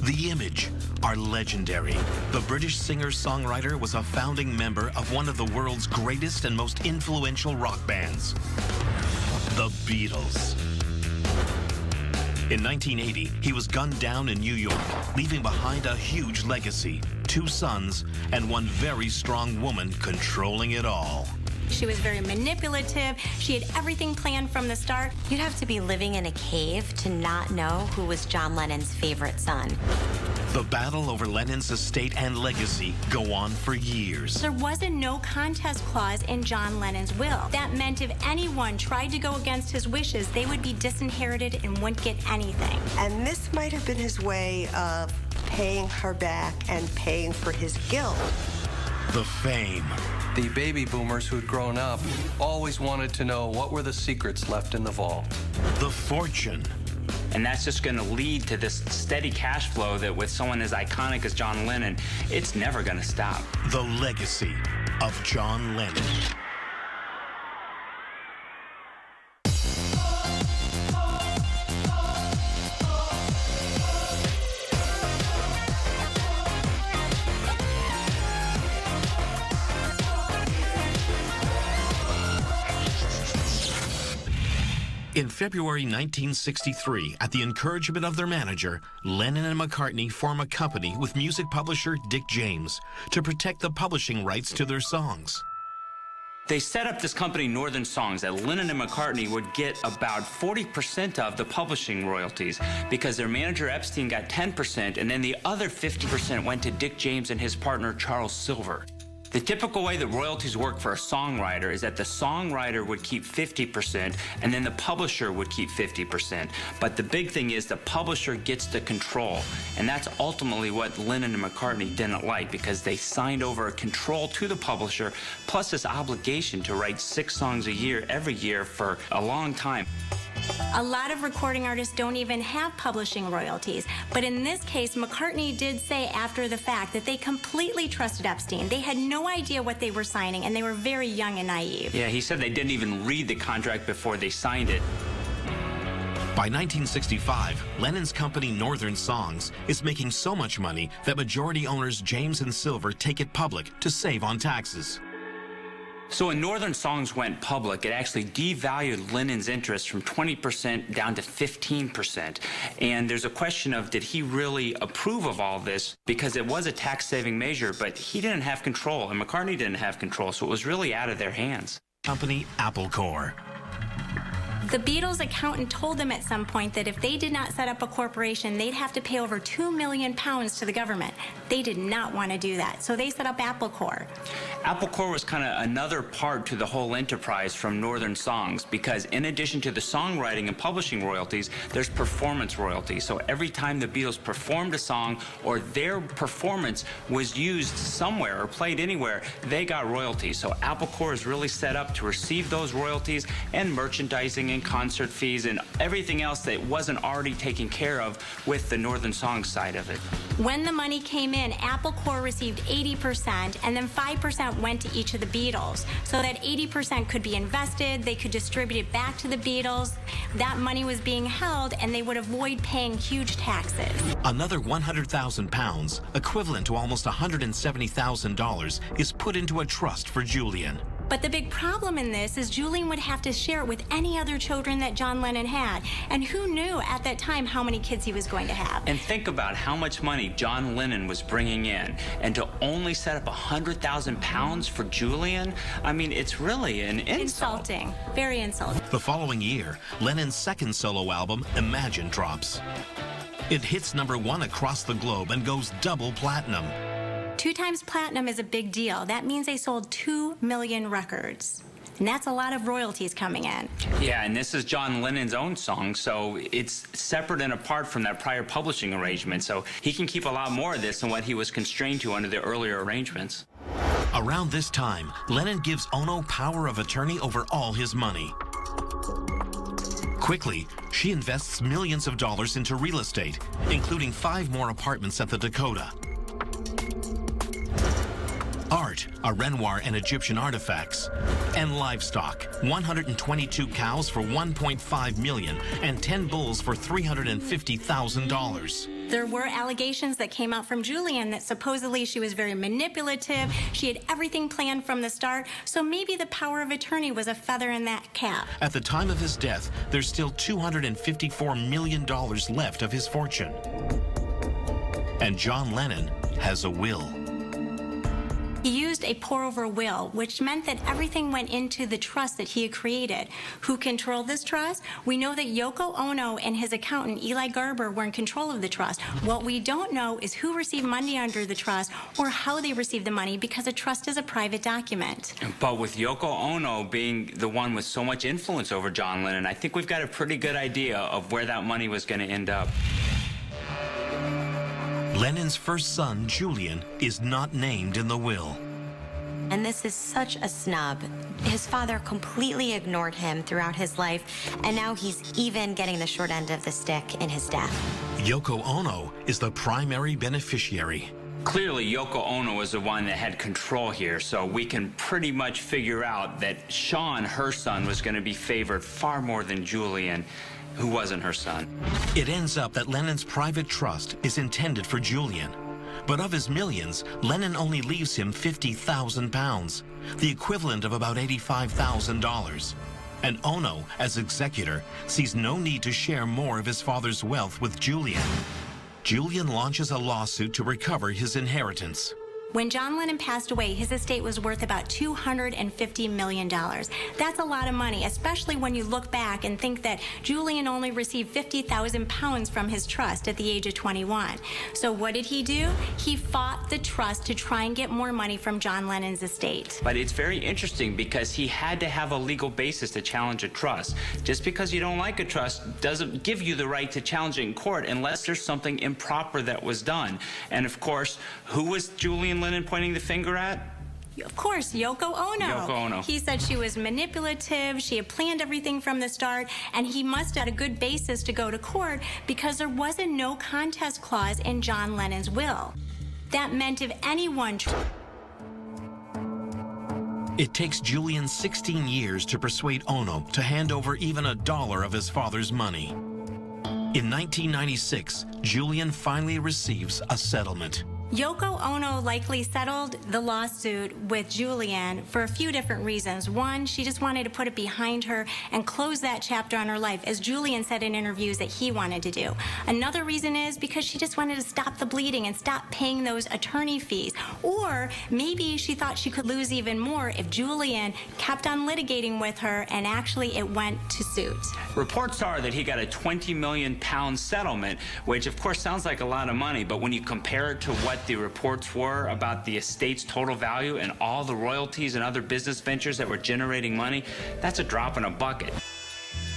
The Image are legendary. The British singer-songwriter was a founding member of one of the world's greatest and most influential rock bands, the Beatles. In 1980, he was gunned down in New York, leaving behind a huge legacy, 2 sons, and one very strong woman controlling it all. She was very manipulative. She had everything planned from the start. You'd have to be living in a cave to not know who was John Lennon's favorite son. The battle over Lennon's estate and legacy go on for years. There was a no contest clause in John Lennon's will. That meant if anyone tried to go against his wishes, they would be disinherited and wouldn't get anything. And this might have been his way of paying her back and paying for his guilt. The fame. The baby boomers who'd grown up always wanted to know what were the secrets left in the vault. The fortune. And that's just going to lead to this steady cash flow that with someone as iconic as John Lennon, it's never going to stop. The legacy of John Lennon. In February 1963, at the encouragement of their manager, Lennon and McCartney form a company with music publisher Dick James to protect the publishing rights to their songs. They set up this company, Northern Songs, that Lennon and McCartney would get about 40% of the publishing royalties because their manager Epstein got 10%, and then the other 50% went to Dick James and his partner Charles Silver. The typical way that royalties work for a songwriter is that the songwriter would keep 50% and then the publisher would keep 50%. But the big thing is the publisher gets the control. And that's ultimately what Lennon and McCartney didn't like, because they signed over a control to the publisher plus this obligation to write 6 songs a year every year for a long time. A lot of recording artists don't even have publishing royalties. But in this case, McCartney did say after the fact that they completely trusted Epstein. They had no idea what they were signing, and they were very young and naive. Yeah, he said they didn't even read the contract before they signed it. By 1965, Lennon's company Northern Songs is making so much money that majority owners James and Silver take it public to save on taxes. So when Northern Songs went public, it actually devalued Lennon's interest from 20% down to 15%. And there's a question of, did he really approve of all this? Because it was a tax-saving measure, but he didn't have control, and McCartney didn't have control, so it was really out of their hands. Company Apple Corps. The Beatles' accountant told them at some point that if they did not set up a corporation, they'd have to pay over £2 million to the government. They did not want to do that, so they set up Apple Corps. Apple Corps was kind of another part to the whole enterprise from Northern Songs, because in addition to the songwriting and publishing royalties, there's performance royalties. So every time the Beatles performed a song or their performance was used somewhere or played anywhere, they got royalties. So Apple Corps is really set up to receive those royalties and merchandising and concert fees and everything else that wasn't already taken care of with the Northern Songs side of it. When the money came in, Apple Corps received 80%, and then 5% went to each of the Beatles. So that 80% could be invested, they could distribute it back to the Beatles. That money was being held, and they would avoid paying huge taxes. Another £100,000, equivalent to almost $170,000, is put into a trust for Julian. But the big problem in this is Julian would have to share it with any other children that John Lennon had. And who knew at that time how many kids he was going to have? And think about how much money John Lennon was bringing in. And to only set up £100,000 for Julian, I mean, it's really an insult. Insulting. Very insulting. The following year, Lennon's second solo album, Imagine, drops. It hits #1 across the globe and goes double platinum. 2 times platinum is a big deal. That means they sold 2 million records. And that's a lot of royalties coming in. Yeah, and this is John Lennon's own song, so it's separate and apart from that prior publishing arrangement. So he can keep a lot more of this than what he was constrained to under the earlier arrangements. Around this time, Lennon gives Ono power of attorney over all his money. Quickly, she invests millions of dollars into real estate, including 5 more apartments at the Dakota. Art, a Renoir and Egyptian artifacts, and livestock, 122 cows for $1.5 million and 10 bulls for $350,000. There were allegations that came out from Julian that supposedly she was very manipulative. She had everything planned from the start, so maybe the power of attorney was a feather in that cap. At the time of his death, there's still $254 million left of his fortune. And John Lennon has a will. He used a pour-over will, which meant that everything went into the trust that he had created. Who controlled this trust? We know that Yoko Ono and his accountant, Eli Garber, were in control of the trust. What we don't know is who received money under the trust or how they received the money, because a trust is a private document. But with Yoko Ono being the one with so much influence over John Lennon, I think we've got a pretty good idea of where that money was going to end up. Lennon's first son, Julian, is not named in the will. And this is such a snub. His father completely ignored him throughout his life, and now he's even getting the short end of the stick in his death. Yoko Ono is the primary beneficiary. Clearly, Yoko Ono was the one that had control here, so we can pretty much figure out that Sean, her son, was going to be favored far more than Julian, who wasn't her son. It ends up that Lennon's private trust is intended for Julian. But of his millions, Lennon only leaves him 50,000 pounds, the equivalent of about $85,000. And Ono, as executor, sees no need to share more of his father's wealth with Julian. Julian launches a lawsuit to recover his inheritance. When John Lennon passed away, his estate was worth about $250 million. That's a lot of money, especially when you look back and think that Julian only received 50,000 pounds from his trust at the age of 21. So what did he do? He fought the trust to try and get more money from John Lennon's estate. But it's very interesting because he had to have a legal basis to challenge a trust. Just because you don't like a trust doesn't give you the right to challenge it in court unless there's something improper that was done. And of course, who was Julian Lennon pointing the finger at? Of course, Yoko Ono. Yoko Ono. He said she was manipulative, she had planned everything from the start, and he must have had a good basis to go to court because there was a no contest clause in John Lennon's will. That meant if anyone... It takes Julian 16 years to persuade Ono to hand over even $1 of his father's money. In 1996, Julian finally receives a settlement. Yoko Ono likely settled the lawsuit with Julian for a few different reasons. One, she just wanted to put it behind her and close that chapter on her life, as Julian said in interviews that he wanted to do. Another reason is because she just wanted to stop the bleeding and stop paying those attorney fees. Or maybe she thought she could lose even more if Julian kept on litigating with her and actually it went to suit. Reports are that he got a 20 million pound settlement, which of course sounds like a lot of money, but when you compare it to what the reports were about the estate's total value and all the royalties and other business ventures that were generating money, that's a drop in a bucket.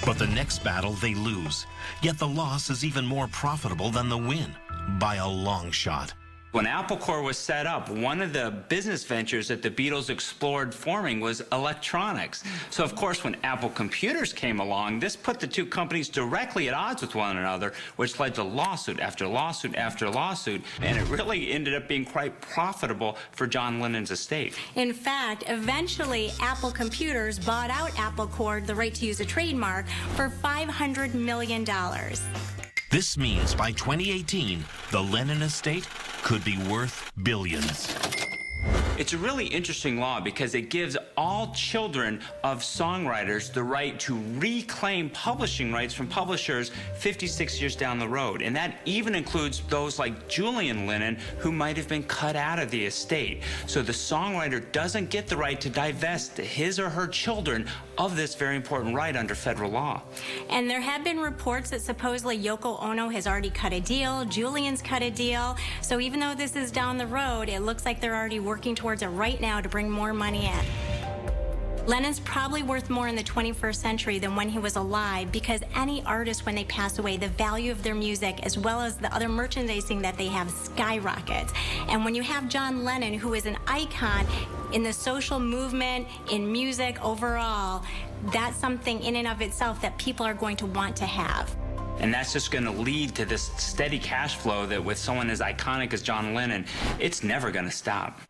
But the next battle they lose. Yet the loss is even more profitable than the win, by a long shot. When Apple Corps was set up, one of the business ventures that the Beatles explored forming was electronics. So, of course, when Apple Computers came along, this put the two companies directly at odds with one another, which led to lawsuit after lawsuit after lawsuit, and it really ended up being quite profitable for John Lennon's estate. In fact, eventually, Apple Computers bought out Apple Corps, the right to use a trademark, for $500 million. This means by 2018, the Lennon estate could be worth billions. It's a really interesting law because it gives all children of songwriters the right to reclaim publishing rights from publishers 56 years down the road. And that even includes those like Julian Lennon, who might have been cut out of the estate. So the songwriter doesn't get the right to divest his or her children of this very important right under federal law. And there have been reports that supposedly Yoko Ono has already cut a deal, Julian's cut a deal. So even though this is down the road, it looks like they're already working towards it right now to bring more money in. Lennon's probably worth more in the 21st century than when he was alive, because any artist, when they pass away, the value of their music as well as the other merchandising that they have skyrockets. And when you have John Lennon, who is an icon in the social movement, in music overall, that's something in and of itself that people are going to want to have. And that's just going to lead to this steady cash flow that with someone as iconic as John Lennon, it's never going to stop.